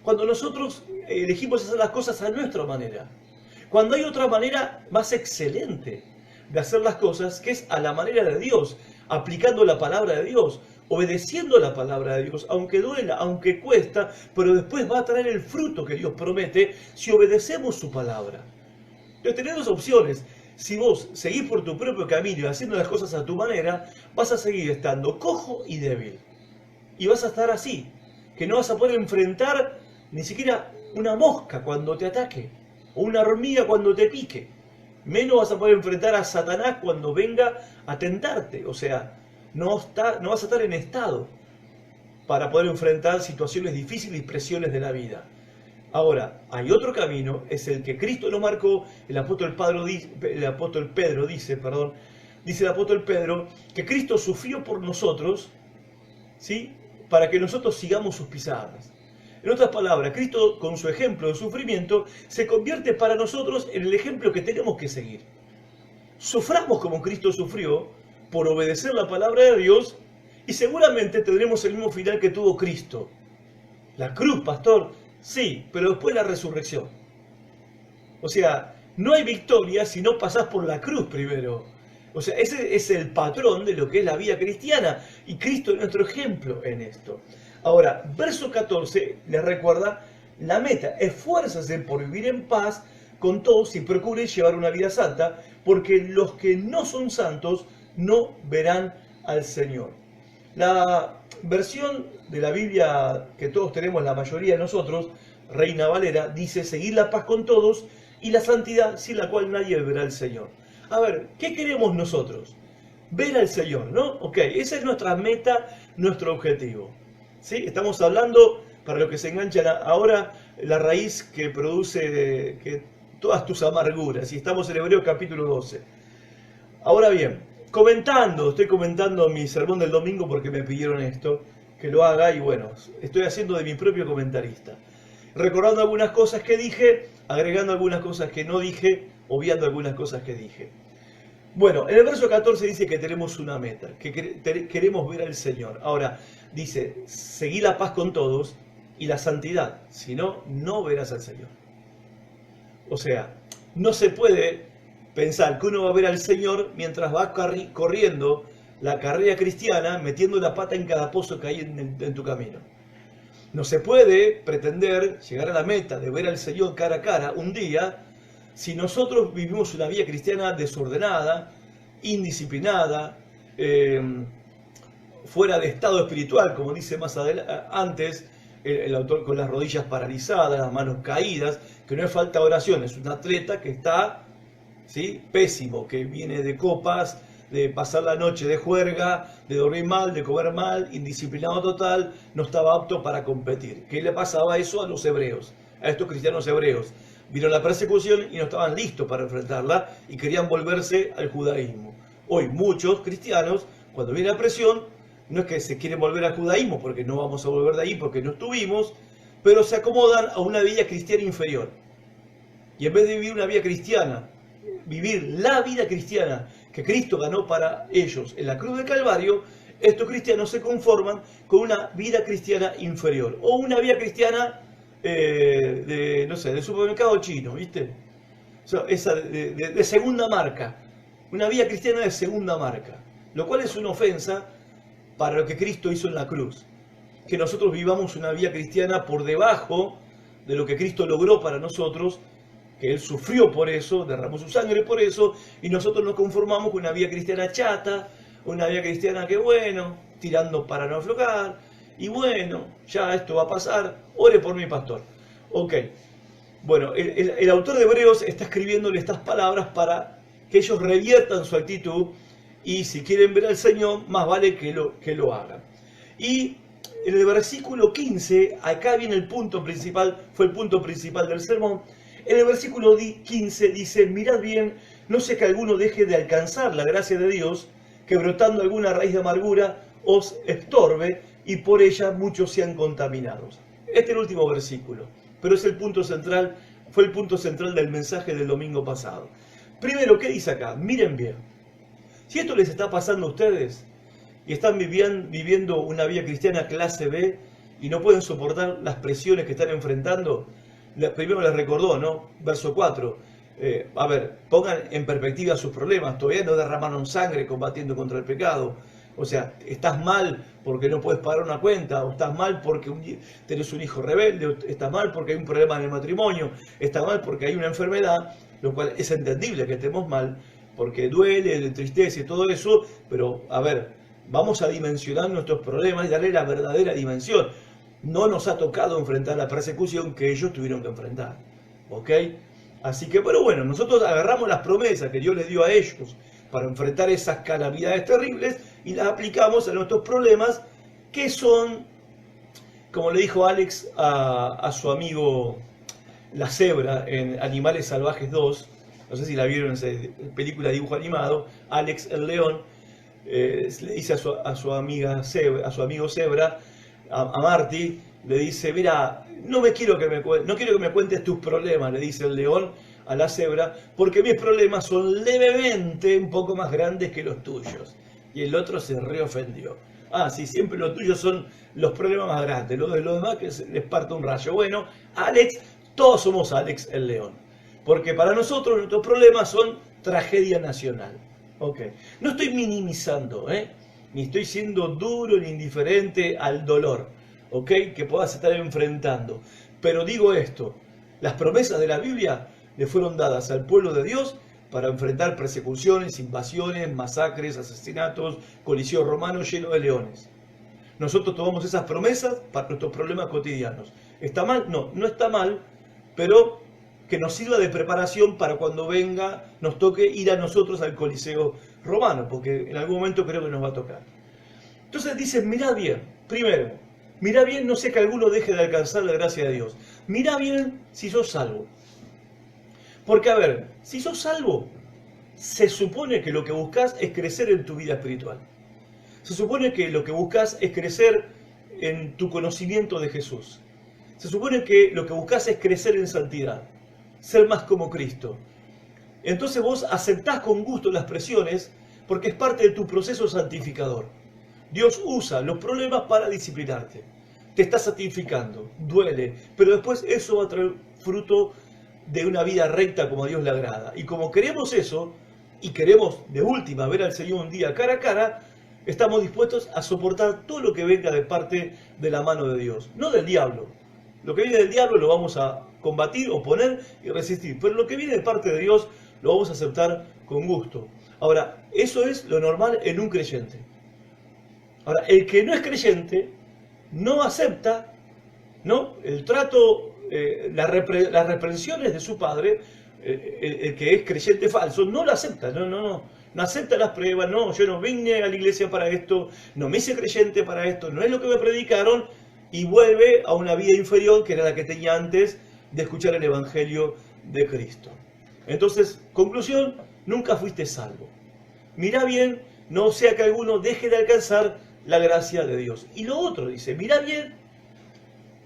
Cuando nosotros elegimos hacer las cosas a nuestra manera. Cuando hay otra manera más excelente de hacer las cosas, que es a la manera de Dios, aplicando la palabra de Dios, obedeciendo la palabra de Dios, aunque duela, aunque cuesta, pero después va a traer el fruto que Dios promete si obedecemos su palabra. Entonces tenés dos opciones. Si vos seguís por tu propio camino y haciendo las cosas a tu manera, vas a seguir estando cojo y débil. Y vas a estar así, que no vas a poder enfrentar ni siquiera una mosca cuando te ataque, o una hormiga cuando te pique. Menos vas a poder enfrentar a Satanás cuando venga a tentarte. O sea, no vas a estar en estado para poder enfrentar situaciones difíciles y presiones de la vida. Ahora, hay otro camino, es el que Cristo nos marcó. El apóstol Pedro dice, que Cristo sufrió por nosotros, ¿sí?, para que nosotros sigamos sus pisadas. En otras palabras, Cristo con su ejemplo de sufrimiento se convierte para nosotros en el ejemplo que tenemos que seguir. Suframos como Cristo sufrió por obedecer la palabra de Dios y seguramente tendremos el mismo final que tuvo Cristo. La cruz, pastor, sí, pero después la resurrección. O sea, no hay victoria si no pasás por la cruz primero. O sea, ese es el patrón de lo que es la vida cristiana y Cristo es nuestro ejemplo en esto. Ahora, verso 14 les recuerda la meta: esfuérzase por vivir en paz con todos y procure llevar una vida santa, porque los que no son santos no verán al Señor. La versión de la Biblia que todos tenemos, la mayoría de nosotros, Reina Valera, dice: seguir la paz con todos y la santidad, sin la cual nadie verá al Señor. A ver, ¿qué queremos nosotros? Ver al Señor, ¿no? Ok, esa es nuestra meta, nuestro objetivo. ¿Sí? Estamos hablando, para los que se enganchan ahora, la raíz que produce todas tus amarguras. Y estamos en Hebreos capítulo 12. Ahora bien, estoy comentando mi sermón del domingo porque me pidieron esto, que lo haga, y bueno, estoy haciendo de mi propio comentarista. Recordando algunas cosas que dije, agregando algunas cosas que no dije, obviando algunas cosas que dije. Bueno, en el verso 14 dice que tenemos una meta, que queremos ver al Señor. Ahora, dice, seguí la paz con todos y la santidad, si no, no verás al Señor. O sea, no se puede pensar que uno va a ver al Señor mientras va corriendo la carrera cristiana, metiendo la pata en cada pozo que hay en tu camino. No se puede pretender llegar a la meta de ver al Señor cara a cara un día si nosotros vivimos una vida cristiana desordenada, indisciplinada, fuera de estado espiritual, como dice más antes el autor, con las rodillas paralizadas, las manos caídas, que no es falta de oración, es un atleta que está, ¿sí?, pésimo, que viene de copas, de pasar la noche de juerga, de dormir mal, de comer mal, indisciplinado total, no estaba apto para competir. ¿Qué le pasaba eso a los hebreos, a estos cristianos hebreos? Vino la persecución y no estaban listos para enfrentarla y querían volverse al judaísmo. Hoy muchos cristianos, cuando viene la presión, no es que se quieren volver al judaísmo porque no vamos a volver de ahí porque no estuvimos, pero se acomodan a una vida cristiana inferior. Y en vez de vivir una vida cristiana, vivir la vida cristiana que Cristo ganó para ellos en la cruz del Calvario, estos cristianos se conforman con una vida cristiana inferior o una vida cristiana no sé, de supermercado chino, ¿viste? O sea, esa de segunda marca, una vida cristiana de segunda marca, lo cual es una ofensa para lo que Cristo hizo en la cruz. Que nosotros vivamos una vida cristiana por debajo de lo que Cristo logró para nosotros, que Él sufrió por eso, derramó su sangre por eso, y nosotros nos conformamos con una vida cristiana chata, una vida cristiana que bueno, tirando para no aflojar, y bueno, ya esto va a pasar, ore por mi pastor. Ok, bueno, el autor de Hebreos está escribiéndole estas palabras para que ellos reviertan su actitud y si quieren ver al Señor, más vale que lo hagan. Y en el versículo 15, acá viene el punto principal, fue el punto principal del sermón. En el versículo 15 dice, mirad bien, no sea que alguno deje de alcanzar la gracia de Dios, que brotando alguna raíz de amargura os estorbe y por ella muchos sean contaminados. Este es el último versículo, pero es el punto central, fue el punto central del mensaje del domingo pasado. Primero, ¿qué dice acá? Miren bien. Si esto les está pasando a ustedes y están viviendo una vida cristiana clase B y no pueden soportar las presiones que están enfrentando, primero les recordó, ¿no? Verso 4. A ver, pongan en perspectiva sus problemas. Todavía no derramaron sangre combatiendo contra el pecado. O sea, estás mal porque no puedes pagar una cuenta, o estás mal porque tenés un hijo rebelde, o estás mal porque hay un problema en el matrimonio, estás mal porque hay una enfermedad, lo cual es entendible que estemos mal, porque duele, entristece y todo eso, pero a ver, vamos a dimensionar nuestros problemas y darle la verdadera dimensión. No nos ha tocado enfrentar la persecución que ellos tuvieron que enfrentar, ¿ok? Así que, pero bueno, nosotros agarramos las promesas que Dios les dio a ellos para enfrentar esas calamidades terribles y las aplicamos a nuestros problemas, que son, como le dijo Alex a su amigo la cebra en Animales Salvajes 2, no sé si la vieron en esa película de dibujo animado, Alex el león le dice a su amigo cebra, a Marty, le dice, mira, no quiero que me cuentes tus problemas, le dice el león a la cebra, porque mis problemas son levemente un poco más grandes que los tuyos. Y el otro se reofendió. Ah, sí, siempre los tuyos son los problemas más grandes, los de los demás que les parte un rayo. Bueno, Alex, todos somos Alex el león, porque para nosotros nuestros problemas son tragedia nacional. Ok, no estoy minimizando, ni estoy siendo duro ni indiferente al dolor, ok, que puedas estar enfrentando. Pero digo esto, las promesas de la Biblia le fueron dadas al pueblo de Dios para enfrentar persecuciones, invasiones, masacres, asesinatos, coliseo romano lleno de leones. Nosotros tomamos esas promesas para nuestros problemas cotidianos. ¿Está mal? No, no está mal, pero que nos sirva de preparación para cuando venga, nos toque ir a nosotros al coliseo romano, porque en algún momento creo que nos va a tocar. Entonces dice, mirad bien, primero, mirad bien, no sea que alguno deje de alcanzar la gracia de Dios. Mirad bien si sos salvo. Porque a ver, si sos salvo, se supone que lo que buscas es crecer en tu vida espiritual. Se supone que lo que buscas es crecer en tu conocimiento de Jesús. Se supone que lo que buscas es crecer en santidad, ser más como Cristo. Entonces vos aceptás con gusto las presiones porque es parte de tu proceso santificador. Dios usa los problemas para disciplinarte. Te está santificando, duele, pero después eso va a traer fruto de una vida recta como a Dios le agrada. Y como queremos eso, y queremos de última ver al Señor un día cara a cara, estamos dispuestos a soportar todo lo que venga de parte de la mano de Dios, no del diablo. Lo que viene del diablo lo vamos a combatir, oponer y resistir, pero lo que viene de parte de Dios lo vamos a aceptar con gusto. Ahora, eso es lo normal en un creyente. Ahora, el que no es creyente no acepta, ¿no?, el trato, las reprensiones de su padre. El que es creyente falso no lo acepta, no acepta las pruebas. No, yo no vine a la iglesia para esto, no me hice creyente para esto, no es lo que me predicaron, y vuelve a una vida inferior que era la que tenía antes de escuchar el evangelio de Cristo. Entonces, conclusión, nunca fuiste salvo. Mirá bien, no sea que alguno deje de alcanzar la gracia de Dios. Y lo otro dice, mirá bien,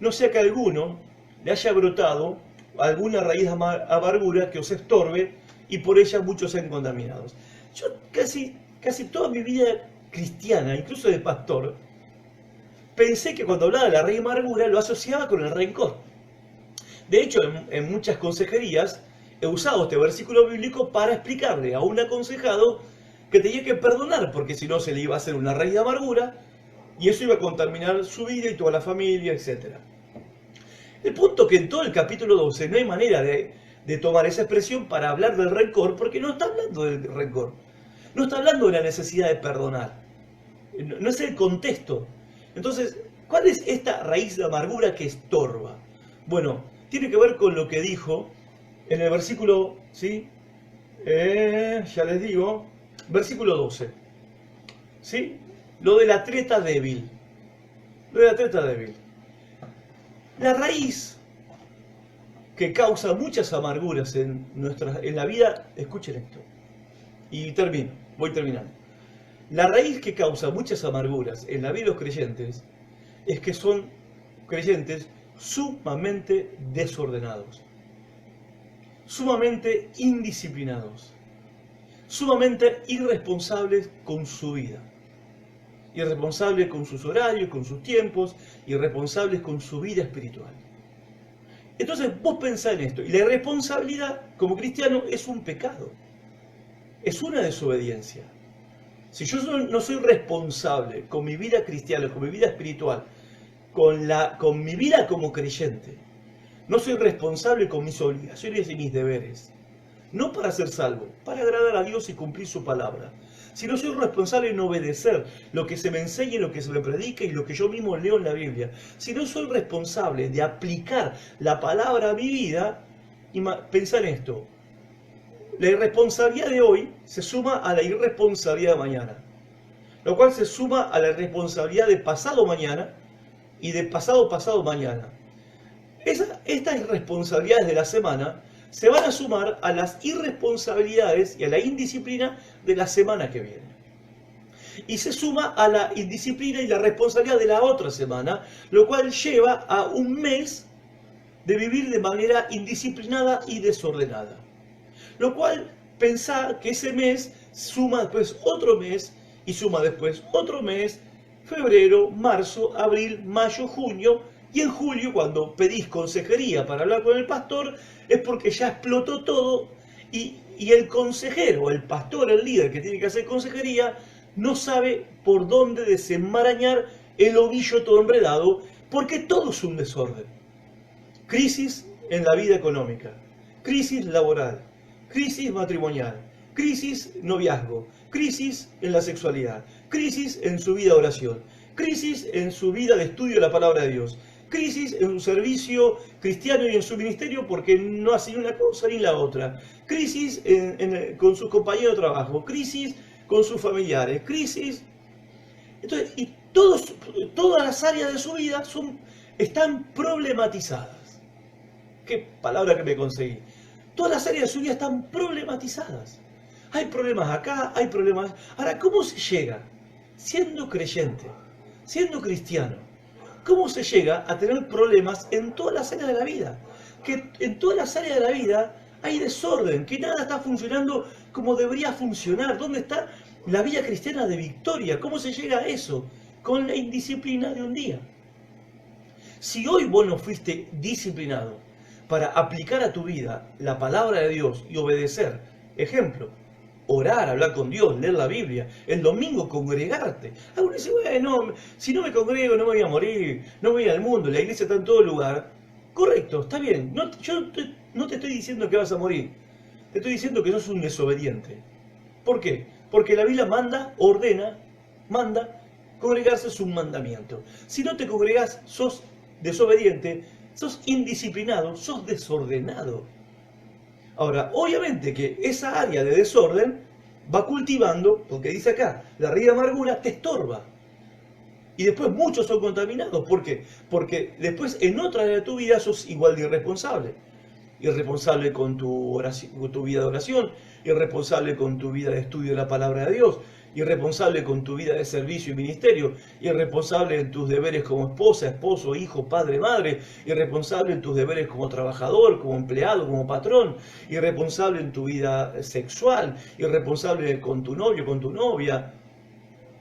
no sea que alguno le haya brotado alguna raíz de amargura que os estorbe y por ella muchos sean contaminados. Yo casi toda mi vida cristiana, incluso de pastor, pensé que cuando hablaba de la raíz de amargura lo asociaba con el rencor. De hecho, en muchas consejerías he usado este versículo bíblico para explicarle a un aconsejado que tenía que perdonar, porque si no se le iba a hacer una raíz de amargura y eso iba a contaminar su vida y toda la familia, etc. El punto que en todo el capítulo 12 no hay manera de tomar esa expresión para hablar del rencor, porque no está hablando del rencor, no está hablando de la necesidad de perdonar, no es el contexto. Entonces, ¿cuál es esta raíz de amargura que estorba? Bueno, tiene que ver con lo que dijo en el versículo, ¿sí?, Ya les digo, versículo 12. ¿Sí? Lo de la treta débil. Lo de la treta débil. La raíz que causa muchas amarguras en la vida, escuchen esto, y termino, voy terminando. La raíz que causa muchas amarguras en la vida de los creyentes es que son creyentes sumamente desordenados, sumamente indisciplinados, sumamente irresponsables con su vida, irresponsables con sus horarios, con sus tiempos, irresponsables con su vida espiritual. Entonces vos pensá en esto, y la irresponsabilidad como cristiano es un pecado, es una desobediencia. Si yo no soy responsable con mi vida cristiana, con mi vida espiritual, con mi vida como creyente, no soy responsable con mis obligaciones y mis deberes, no para ser salvo, para agradar a Dios y cumplir su palabra. Si no soy responsable en obedecer lo que se me enseña, lo que se me predica y lo que yo mismo leo en la Biblia, si no soy responsable de aplicar la palabra a mi vida, pensá en esto. La irresponsabilidad de hoy se suma a la irresponsabilidad de mañana, lo cual se suma a la irresponsabilidad de pasado mañana y de pasado mañana. Estas irresponsabilidades de la semana se van a sumar a las irresponsabilidades y a la indisciplina de la semana que viene. Y se suma a la indisciplina y la responsabilidad de la otra semana, lo cual lleva a un mes de vivir de manera indisciplinada y desordenada. Lo cual, pensá que ese mes suma después otro mes y suma después otro mes, febrero, marzo, abril, mayo, junio, y en julio cuando pedís consejería para hablar con el pastor es porque ya explotó todo y el consejero, el pastor, el líder que tiene que hacer consejería no sabe por dónde desenmarañar el ovillo todo enredado porque todo es un desorden. Crisis en la vida económica, crisis laboral, crisis matrimonial, crisis noviazgo, crisis en la sexualidad, crisis en su vida de oración, crisis en su vida de estudio de la palabra de Dios, crisis en su servicio cristiano y en su ministerio porque no hace ni una cosa ni la otra, crisis con sus compañeros de trabajo, crisis con sus familiares, crisis. Entonces, y todas las áreas de su vida están problematizadas. Qué palabra que me conseguí. Todas las áreas de su vida están problematizadas. Hay problemas acá, hay problemas. Ahora, ¿cómo se llega? Siendo creyente, siendo cristiano, ¿cómo se llega a tener problemas en todas las áreas de la vida? Que en todas las áreas de la vida hay desorden, que nada está funcionando como debería funcionar. ¿Dónde está la vida cristiana de victoria? ¿Cómo se llega a eso? Con la indisciplina de un día. Si hoy vos no fuiste disciplinado para aplicar a tu vida la palabra de Dios y obedecer, ejemplo, orar, hablar con Dios, leer la Biblia, el domingo congregarte. Algunos dicen, bueno, si no me congrego no me voy a morir, no me voy al mundo, la iglesia está en todo lugar. Correcto, está bien, yo no te estoy diciendo que vas a morir, te estoy diciendo que sos un desobediente. ¿Por qué? Porque la Biblia manda, congregarse es un mandamiento. Si no te congregas, sos desobediente, sos indisciplinado, sos desordenado. Ahora, obviamente que esa área de desorden va cultivando, porque dice acá, la raíz de amargura te estorba. Y después muchos son contaminados. ¿Por qué? Porque después en otra área de tu vida sos igual de irresponsable. Irresponsable con tu vida de oración, irresponsable con tu vida de estudio de la palabra de Dios, irresponsable con tu vida de servicio y ministerio, irresponsable en tus deberes como esposa, esposo, hijo, padre, madre, irresponsable en tus deberes como trabajador, como empleado, como patrón, irresponsable en tu vida sexual, irresponsable con tu novio, con tu novia.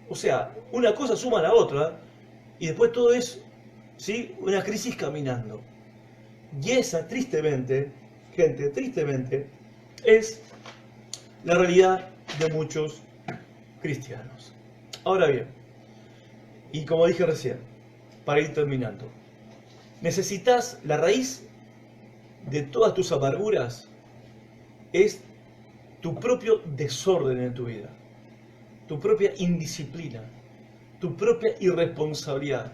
O sea, una cosa suma a la otra y después todo es, ¿sí?, una crisis caminando. Y esa, tristemente, gente, tristemente, es la realidad de muchos cristianos. Ahora bien, y como dije recién, para ir terminando, necesitas la raíz de todas tus amarguras, es tu propio desorden en tu vida, tu propia indisciplina, tu propia irresponsabilidad,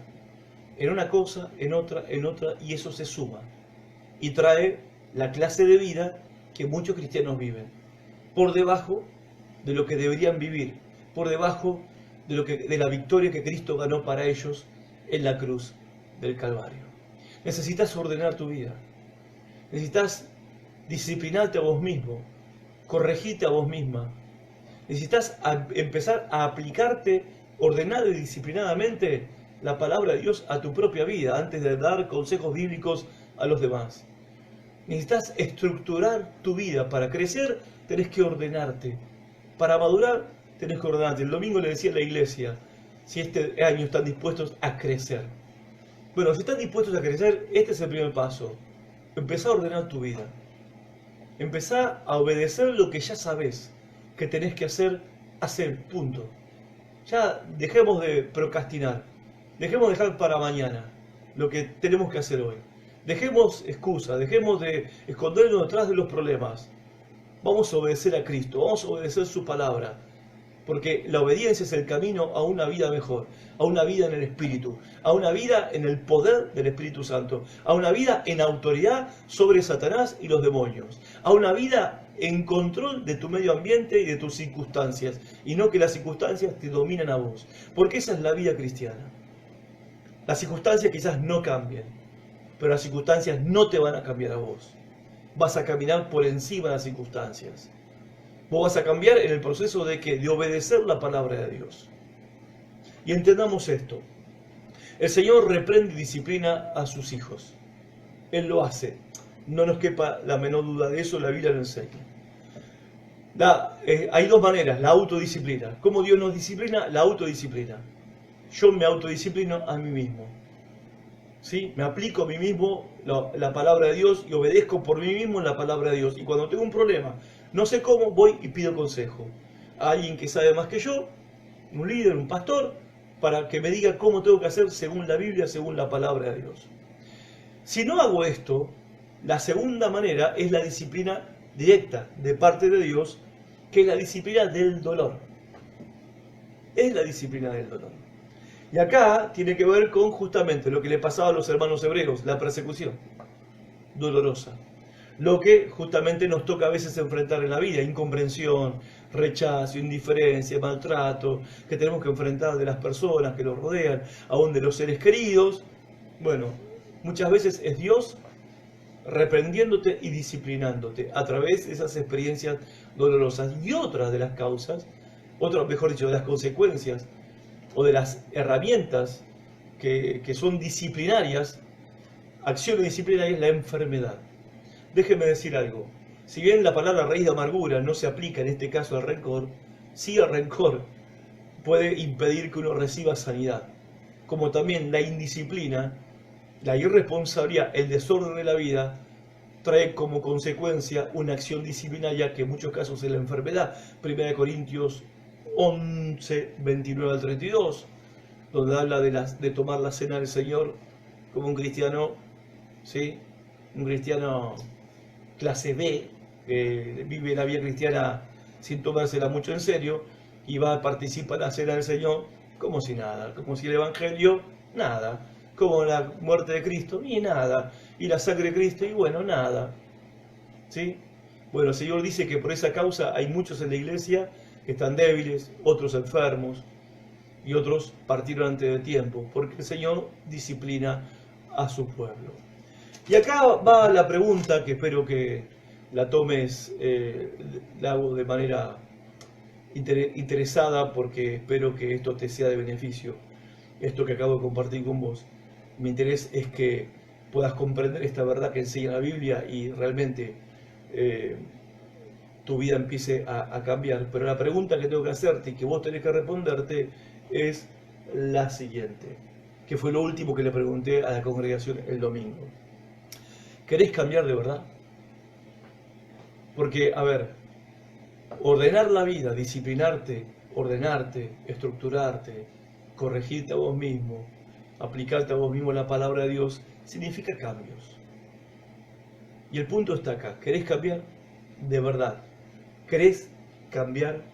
en una cosa, en otra, y eso se suma y trae la clase de vida que muchos cristianos viven. por debajo de lo que deberían vivir, por debajo de la victoria que Cristo ganó para ellos en la cruz del Calvario. Necesitas ordenar tu vida. Necesitas disciplinarte a vos mismo, corregirte a vos misma. Necesitas empezar a aplicarte ordenada y disciplinadamente la palabra de Dios a tu propia vida antes de dar consejos bíblicos a los demás. Necesitas estructurar tu vida. Para crecer tenés que ordenarte. Para madurar tenés que ordenarte. El domingo le decía a la iglesia, si este año están dispuestos a crecer. Bueno, si están dispuestos a crecer, este es el primer paso. Empezá a ordenar tu vida. Empezá a obedecer lo que ya sabés que tenés que hacer, punto. Ya dejemos de procrastinar. Dejemos de dejar para mañana lo que tenemos que hacer hoy. Dejemos excusas, dejemos de escondernos detrás de los problemas. Vamos a obedecer a Cristo, vamos a obedecer su palabra. Porque la obediencia es el camino a una vida mejor, a una vida en el Espíritu, a una vida en el poder del Espíritu Santo, a una vida en autoridad sobre Satanás y los demonios, a una vida en control de tu medio ambiente y de tus circunstancias, y no que las circunstancias te dominan a vos, porque esa es la vida cristiana. Las circunstancias quizás no cambien, pero las circunstancias no te van a cambiar a vos. Vas a caminar por encima de las circunstancias. Vos vas a cambiar en el proceso de obedecer la palabra de Dios. Y entendamos esto. El Señor reprende y disciplina a sus hijos. Él lo hace. No nos quepa la menor duda de eso, la Biblia lo enseña. Hay dos maneras, la autodisciplina. ¿Cómo Dios nos disciplina? La autodisciplina. Yo me autodisciplino a mí mismo. ¿Sí? Me aplico a mí mismo la palabra de Dios y obedezco por mí mismo la palabra de Dios. Y cuando tengo un problema, no sé cómo, voy y pido consejo a alguien que sabe más que yo, un líder, un pastor, para que me diga cómo tengo que hacer según la Biblia, según la palabra de Dios. Si no hago esto, la segunda manera es la disciplina directa de parte de Dios, que es la disciplina del dolor. Es la disciplina del dolor. Y acá tiene que ver con justamente lo que le pasaba a los hermanos hebreos, la persecución dolorosa. Lo que justamente nos toca a veces enfrentar en la vida, incomprensión, rechazo, indiferencia, maltrato, que tenemos que enfrentar de las personas que nos rodean, aún de los seres queridos. Bueno, muchas veces es Dios reprendiéndote y disciplinándote a través de esas experiencias dolorosas. Y otra de las causas, mejor dicho, de las consecuencias o de las herramientas que son disciplinarias, acciones disciplinarias, la enfermedad. Déjeme decir algo. Si bien la palabra raíz de amargura no se aplica en este caso al rencor, sí el rencor puede impedir que uno reciba sanidad. Como también la indisciplina, la irresponsabilidad, el desorden de la vida, trae como consecuencia una acción disciplinaria que en muchos casos es la enfermedad. 1 Corintios 11, 29 al 32, donde habla de tomar la cena del Señor como un cristiano, ¿sí? Un cristiano clase B, que vive la vida cristiana sin tomársela mucho en serio, y va a participar en la cena del Señor como si nada, como si el Evangelio, nada, como la muerte de Cristo, y nada, y la sangre de Cristo, y bueno, nada. ¿Sí? Bueno, el Señor dice que por esa causa hay muchos en la iglesia que están débiles, otros enfermos, y otros partieron antes de tiempo, porque el Señor disciplina a su pueblo. Y acá va la pregunta que espero que la tomes, la hago de manera interesada, porque espero que esto te sea de beneficio, esto que acabo de compartir con vos. Mi interés es que puedas comprender esta verdad que enseña la Biblia y realmente tu vida empiece a cambiar. Pero la pregunta que tengo que hacerte y que vos tenés que responderte es la siguiente, que fue lo último que le pregunté a la congregación el domingo. ¿Querés cambiar de verdad? Porque, a ver, ordenar la vida, disciplinarte, ordenarte, estructurarte, corregirte a vos mismo, aplicarte a vos mismo la palabra de Dios, significa cambios. Y el punto está acá. ¿Querés cambiar? De verdad. ¿Querés cambiar?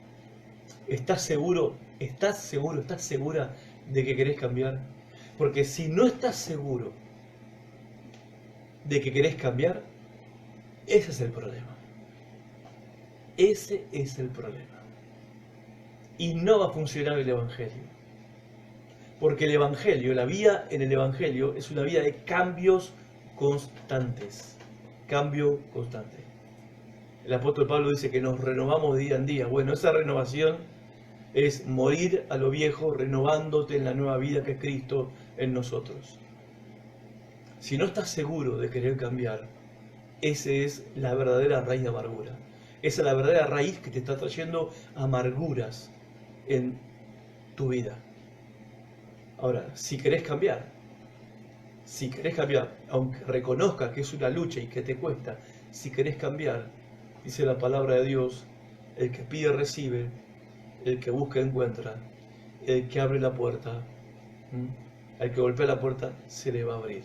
¿Estás seguro? ¿Estás seguro? ¿Estás segura de que querés cambiar? Porque si no estás seguro de que querés cambiar, ese es el problema. Ese es el problema. Y no va a funcionar el Evangelio. Porque el Evangelio, la vida en el Evangelio es una vida de cambios constantes. Cambio constante. El apóstol Pablo dice que nos renovamos de día en día. Bueno, esa renovación es morir a lo viejo, renovándote en la nueva vida que es Cristo en nosotros. Si no estás seguro de querer cambiar, esa es la verdadera raíz de amargura. Esa es la verdadera raíz que te está trayendo amarguras en tu vida. Ahora, si querés cambiar, aunque reconozcas que es una lucha y que te cuesta, si querés cambiar, dice la palabra de Dios, el que pide recibe, el que busca encuentra, el que abre la puerta, al que golpea la puerta se le va a abrir.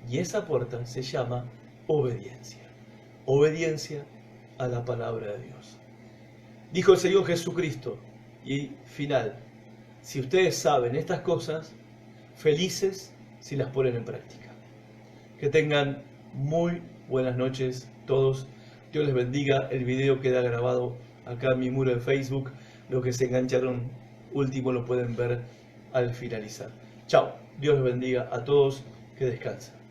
Y esa puerta se llama obediencia. Obediencia a la palabra de Dios. Dijo el Señor Jesucristo, y final, si ustedes saben estas cosas, felices si las ponen en práctica. Que tengan muy buenas noches todos. Dios les bendiga. El video queda grabado acá en mi muro de Facebook. Los que se engancharon último lo pueden ver al finalizar. Chao. Dios les bendiga a todos. Que descansen.